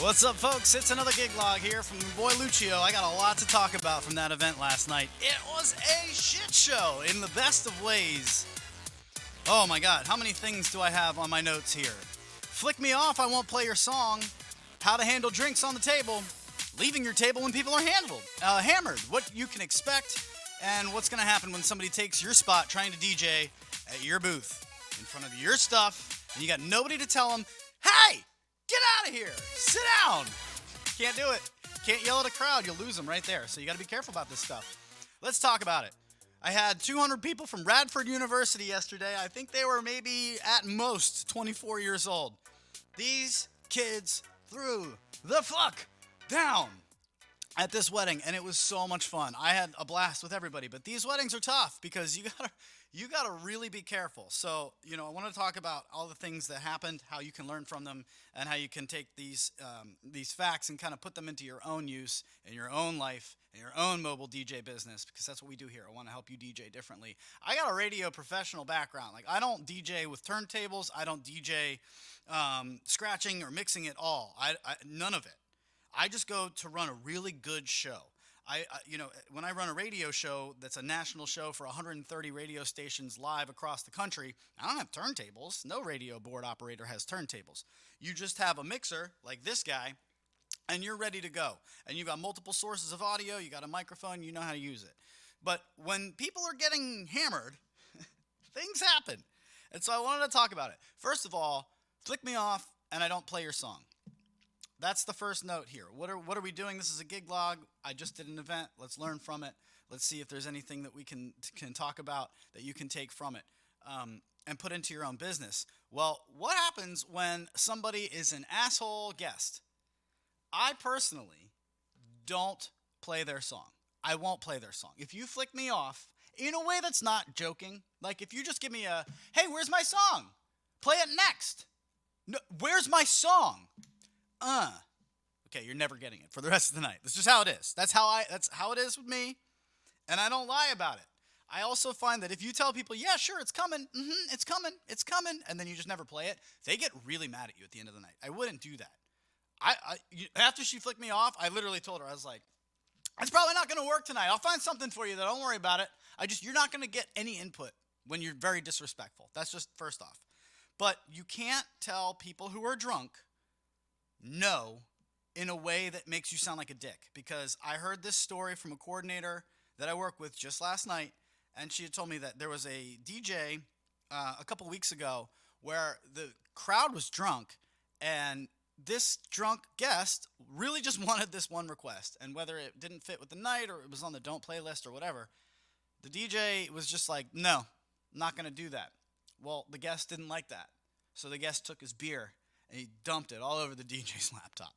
What's up, folks? It's another gig log here from your boy Lucio. I got a lot to talk about from that event last night. It was a shit show in the best of ways. Oh my god, how many things do I have on my notes here? Flick me off, I won't play your song. How to handle drinks on the table. Leaving your table when people are hammered. What you can expect, and what's going to happen when somebody takes your spot trying to DJ at your booth in front of your stuff, and you got nobody to tell them, hey! Get out of here! Sit down! Can't do it. Can't yell at a crowd. You'll lose them right there. So you got to be careful about this stuff. Let's talk about it. I had 200 people from Radford University yesterday. I think they were maybe at most 24 years old. These kids threw the fuck down at this wedding, and it was so much fun. I had a blast with everybody, but these weddings are tough because you gotta really be careful. So, I want to talk about all the things that happened, how you can learn from them, and how you can take these facts and kind of put them into your own use in your own life, in your own mobile DJ business, because that's what we do here. I want to help you DJ differently. I got a radio professional background. Like, I don't DJ with turntables. I don't DJ scratching or mixing at all. None of it. I just go to run a really good show. When I run a radio show that's a national show for 130 radio stations live across the country, I don't have turntables. No radio board operator has turntables. You just have a mixer like this guy, and you're ready to go. And you've got multiple sources of audio. You got a microphone. You know how to use it. But when people are getting hammered, things happen. And so I wanted to talk about it. First of all, flick me off, and I don't play your song. That's the first note here. What are we doing? This is a gig log. I just did an event. Let's learn from it. Let's see if there's anything that we can talk about that you can take from it and put into your own business. Well, what happens when somebody is an asshole guest? I personally don't play their song. I won't play their song. If you flick me off in a way that's not joking, like if you just give me a, hey, where's my song? Play it next. No, where's my song? Okay, you're never getting it for the rest of the night. That's just how it is. That's how it is with me, and I don't lie about it. I also find that if you tell people, yeah, sure, it's coming, it's coming, and then you just never play it, they get really mad at you at the end of the night. I wouldn't do that. After she flicked me off, I literally told her, I was like, it's probably not going to work tonight. I'll find something for you, though. Don't worry about it. You're not going to get any input when you're very disrespectful. That's just first off. But you can't tell people who are drunk no in a way that makes you sound like a dick, because I heard this story from a coordinator that I work with just last night, and she had told me that there was a DJ a couple weeks ago where the crowd was drunk, and this drunk guest really just wanted this one request, and whether it didn't fit with the night or it was on the don't play list or whatever, the DJ was just like, no, I'm not going to do that. Well, the guest didn't like that, so the guest took his beer and he dumped it all over the DJ's laptop.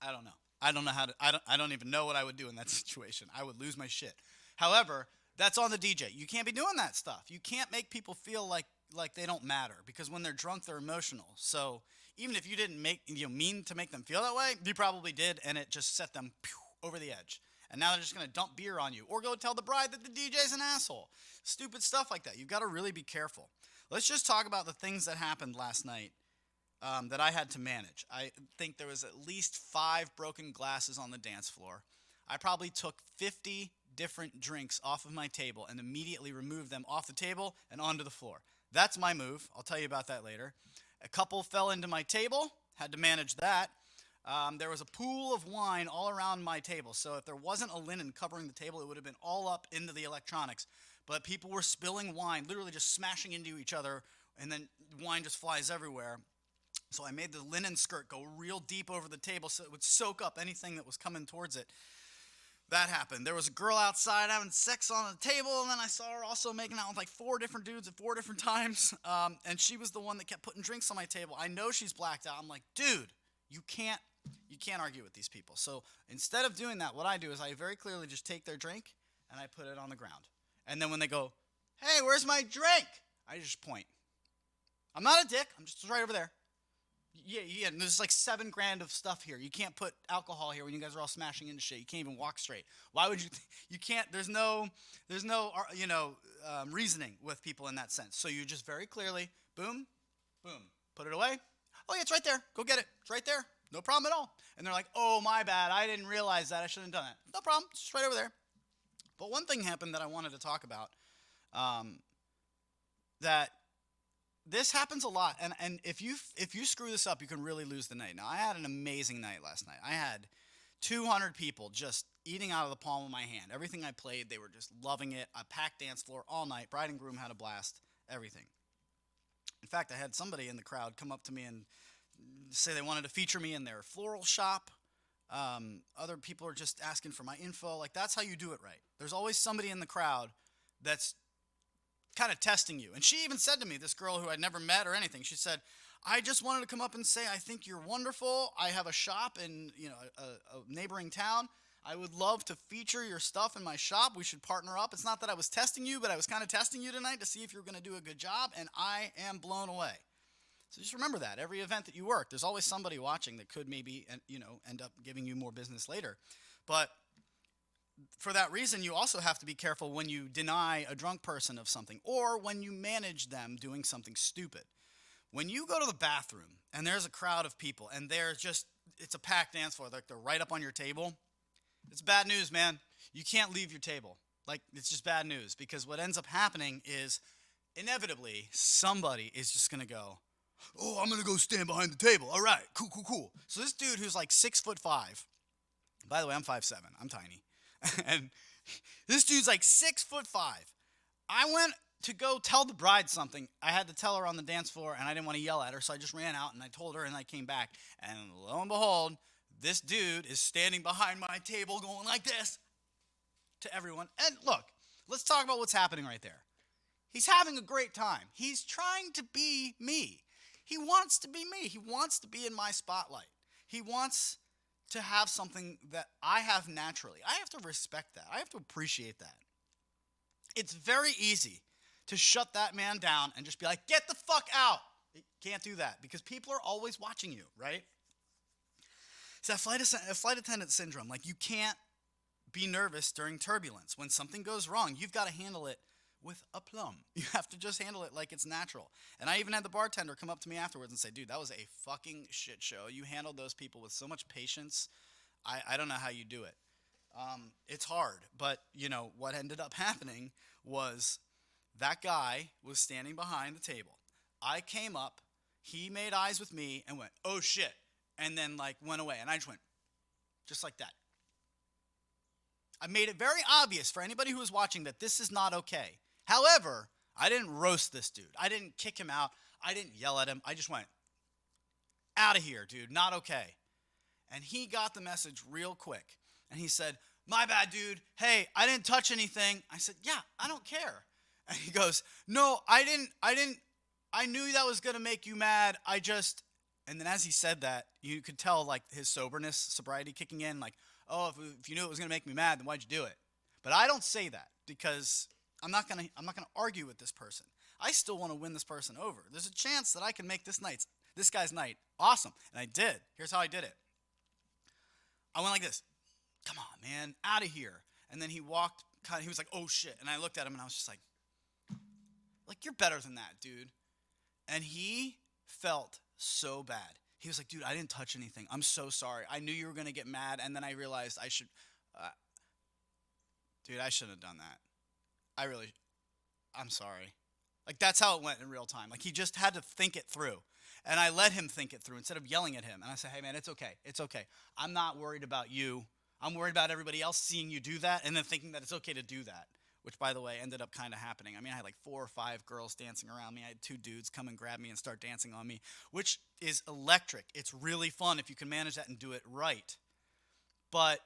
I don't know. I don't know how to. I don't even know what I would do in that situation. I would lose my shit. However, that's on the DJ. You can't be doing that stuff. You can't make people feel like they don't matter, because when they're drunk, they're emotional. So even if you didn't mean to make them feel that way, you probably did, and it just set them over the edge. And now they're just going to dump beer on you, or go tell the bride that the DJ's an asshole. Stupid stuff like that. You've got to really be careful. Let's just talk about the things that happened last night that I had to manage. I think there was at least 5 broken glasses on the dance floor. I probably took 50 different drinks off of my table and immediately removed them off the table and onto the floor. That's my move. I'll tell you about that later. A couple fell into my table. Had to manage that. There was a pool of wine all around my table. So if there wasn't a linen covering the table, it would have been all up into the electronics. But people were spilling wine, literally just smashing into each other, and then wine just flies everywhere. So I made the linen skirt go real deep over the table so it would soak up anything that was coming towards it. That happened. There was a girl outside having sex on the table, and then I saw her also making out with like 4 different dudes at 4 different times. And she was the one that kept putting drinks on my table. I know she's blacked out. I'm like, dude, you can't argue with these people. So instead of doing that, what I do is I very clearly just take their drink and I put it on the ground. And then when they go, hey, where's my drink? I just point. I'm not a dick. I'm just right over there. Yeah, and there's like $7,000 of stuff here. You can't put alcohol here when you guys are all smashing into shit. You can't even walk straight. Why would you? You can't. There's no reasoning with people in that sense. So you just very clearly, boom, boom, put it away. Oh yeah, it's right there. Go get it. It's right there. No problem at all. And they're like, oh, my bad. I didn't realize that. I shouldn't have done that. No problem. It's just right over there. But one thing happened that I wanted to talk about, um, that this happens a lot. And if you screw this up, you can really lose the night. Now, I had an amazing night last night. I had 200 people just eating out of the palm of my hand. Everything I played, they were just loving it. A packed dance floor all night. Bride and groom had a blast. Everything. In fact, I had somebody in the crowd come up to me and say they wanted to feature me in their floral shop. Other people are just asking for my info. Like, that's how you do it right. There's always somebody in the crowd that's kind of testing you. And she even said to me, this girl who I'd never met or anything, she said, I just wanted to come up and say, I think you're wonderful. I have a shop in a neighboring town. I would love to feature your stuff in my shop. We should partner up. It's not that I was testing you, but I was kind of testing you tonight to see if you were going to do a good job, and I am blown away. So just remember that. Every event that you work, there's always somebody watching that could maybe end up giving you more business later. But for that reason, you also have to be careful when you deny a drunk person of something or when you manage them doing something stupid. When you go to the bathroom and there's a crowd of people and it's a packed dance floor, like they're right up on your table, it's bad news, man. You can't leave your table. Like, it's just bad news, because what ends up happening is inevitably somebody is just going to go, oh, I'm going to go stand behind the table. All right, cool. So this dude who's like 6'5", by the way, I'm 5'7", I'm tiny. And this dude's like 6'5". I went to go tell the bride something. I had to tell her on the dance floor, and I didn't want to yell at her, so I just ran out and I told her, and I came back. And lo and behold, this dude is standing behind my table going like this to everyone. And look, let's talk about what's happening right there. He's having a great time. He's trying to be me. He wants to be me. He wants to be in my spotlight. He wants to have something that I have naturally. I have to respect that. I have to appreciate that. It's very easy to shut that man down and just be like, get the fuck out. You can't do that because people are always watching you, right? It's that flight attendant syndrome. Like, you can't be nervous during turbulence. When something goes wrong, you've got to handle it with aplomb. You have to just handle it like it's natural. And I even had the bartender come up to me afterwards and say, dude, that was a fucking shit show. You handled those people with so much patience. I don't know how you do it. It's hard. But, what ended up happening was that guy was standing behind the table. I came up. He made eyes with me and went, oh, shit. And then, went away. And I just went, just like that. I made it very obvious for anybody who was watching that this is not okay. However, I didn't roast this dude. I didn't kick him out. I didn't yell at him. I just went, out of here, dude. Not okay. And he got the message real quick. And he said, my bad, dude. Hey, I didn't touch anything. I said, yeah, I don't care. And he goes, no, I didn't. I knew that was going to make you mad. And then as he said that, you could tell, his sobriety kicking in, oh, if you knew it was going to make me mad, then why'd you do it? But I don't say that because I'm not going to argue with this person. I still want to win this person over. There's a chance that I can make this guy's night awesome. And I did. Here's how I did it. I went like this. Come on, man, out of here. And then he walked, he was like, oh shit. And I looked at him and I was just like, you're better than that, dude. And he felt so bad. He was like, dude, I didn't touch anything. I'm so sorry. I knew you were going to get mad. And then I realized I shouldn't have done that. I'm sorry. That's how it went in real time. He just had to think it through. And I let him think it through instead of yelling at him. And I said, hey, man, it's okay. It's okay. I'm not worried about you. I'm worried about everybody else seeing you do that and then thinking that it's okay to do that, which, by the way, ended up kind of happening. I mean, I had 4 or 5 girls dancing around me. I had 2 dudes come and grab me and start dancing on me, which is electric. It's really fun if you can manage that and do it right. But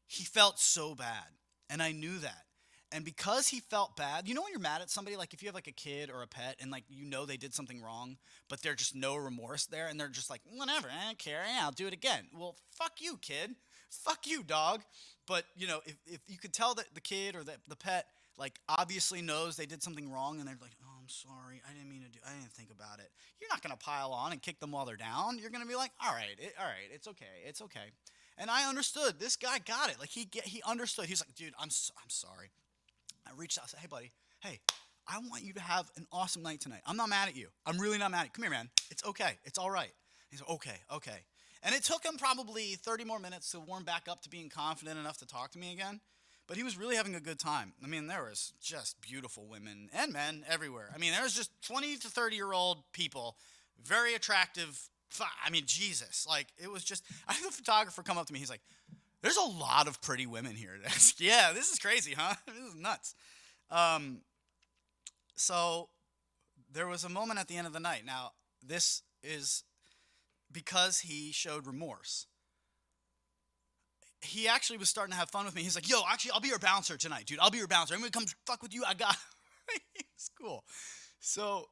he felt so bad, and I knew that. And because he felt bad, when you're mad at somebody, if you have a kid or a pet and they did something wrong, but there's just no remorse there, and they're just whatever, I don't care, yeah, I'll do it again. Well, fuck you, kid. Fuck you, dog. But, if you could tell that the kid or the pet, obviously knows they did something wrong, and they're like, oh, I'm sorry, I didn't think about it. You're not going to pile on and kick them while they're down. You're going to be like, all right, it's okay. And I understood. This guy got it. He understood. He's like, dude, I'm sorry. I reached out and said, hey, buddy, I want you to have an awesome night tonight. I'm not mad at you. I'm really not mad at you. Come here, man. It's okay. It's all right. He's like, okay. And it took him probably 30 more minutes to warm back up to being confident enough to talk to me again. But he was really having a good time. I mean, there was just beautiful women and men everywhere. I mean, there was just 20 to 30-year-old people, very attractive. I mean, Jesus. Like, it was just, I had the photographer come up to me. He's like, there's a lot of pretty women here. Yeah, this is crazy, huh? This is nuts. So there was a moment at the end of the night. Now, this is because he showed remorse. He actually was starting to have fun with me. He's like, yo, actually, I'll be your bouncer tonight, dude. I'll be your bouncer. I'm going to come fuck with you. I got It's cool. So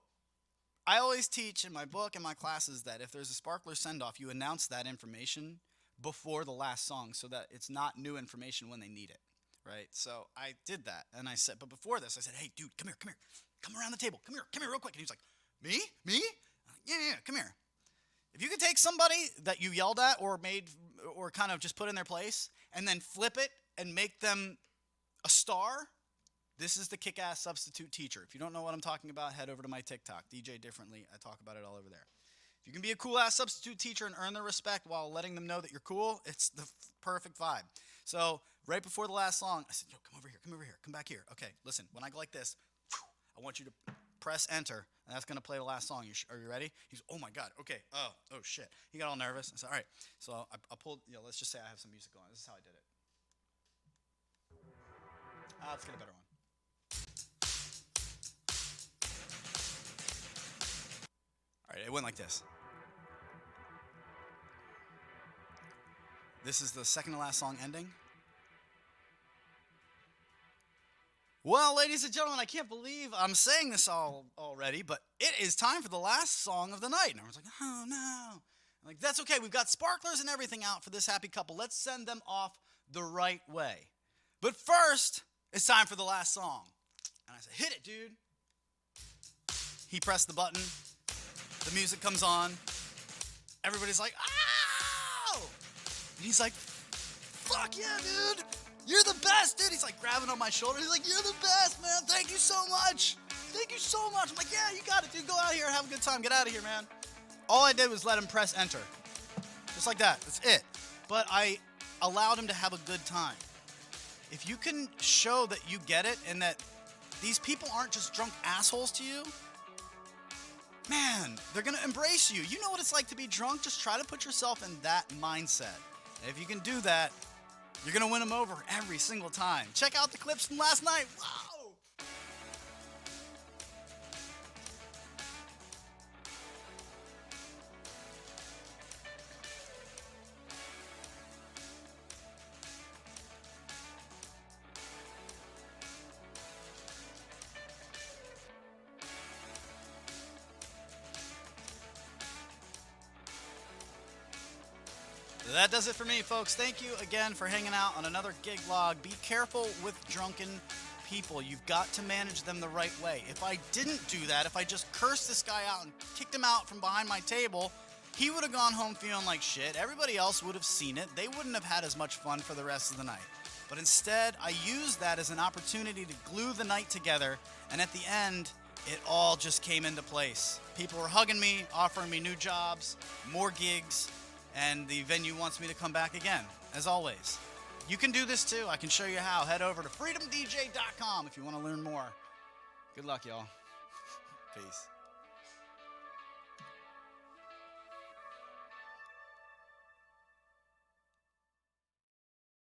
I always teach in my book and my classes that if there's a sparkler send-off, you announce that information before the last song so that it's not new information when they need it, right? So I did that, and I said, but before this, I said, hey, dude, come here. Come around the table. Come here real quick. And he was like, me? I'm like, yeah, come here. If you could take somebody that you yelled at or made or kind of just put in their place and then flip it and make them a star, this is the kick-ass substitute teacher. If you don't know what I'm talking about, head over to my TikTok, DJ Differently. I talk about it all over there. If you can be a cool-ass substitute teacher and earn their respect while letting them know that you're cool, it's the perfect vibe. So right before the last song, I said, yo, come over here, come back here. Okay, listen, when I go like this, I want you to press enter, and that's going to play the last song. Are you ready? He's, oh my God, okay, oh shit. He got all nervous. I said, all right. So I pulled, let's just say I have some music going. This is how I did it. Let's get a better one. All right, it went like this. This is the second to last song ending. Well, ladies and gentlemen, I can't believe I'm saying this already, but it is time for the last song of the night. And everyone's like, oh, no. I'm like, that's okay. We've got sparklers and everything out for this happy couple. Let's send them off the right way. But first, it's time for the last song. And I said, hit it, dude. He pressed the button. The music comes on. Everybody's like, ow! And he's like, fuck yeah, dude. You're the best, dude. He's like grabbing on my shoulder. He's like, you're the best, man. Thank you so much. Thank you so much. I'm like, yeah, you got it, dude. Go out here and have a good time. Get out of here, man. All I did was let him press enter. Just like that. That's it. But I allowed him to have a good time. If you can show that you get it and that these people aren't just drunk assholes to you, man, they're going to embrace you. You know what it's like to be drunk? Just try to put yourself in that mindset. And if you can do that, you're going to win them over every single time. Check out the clips from last night. Wow! That does it for me, folks. Thank you again for hanging out on another gig log. Be careful with drunken people. You've got to manage them the right way. If I didn't do that, if I just cursed this guy out and kicked him out from behind my table, he would have gone home feeling like shit. Everybody else would have seen it. They wouldn't have had as much fun for the rest of the night. But instead, I used that as an opportunity to glue the night together, and at the end, it all just came into place. People were hugging me, offering me new jobs, more gigs, and the venue wants me to come back again, as always. You can do this too. I can show you how. Head over to freedomdj.com if you want to learn more. Good luck, y'all. Peace.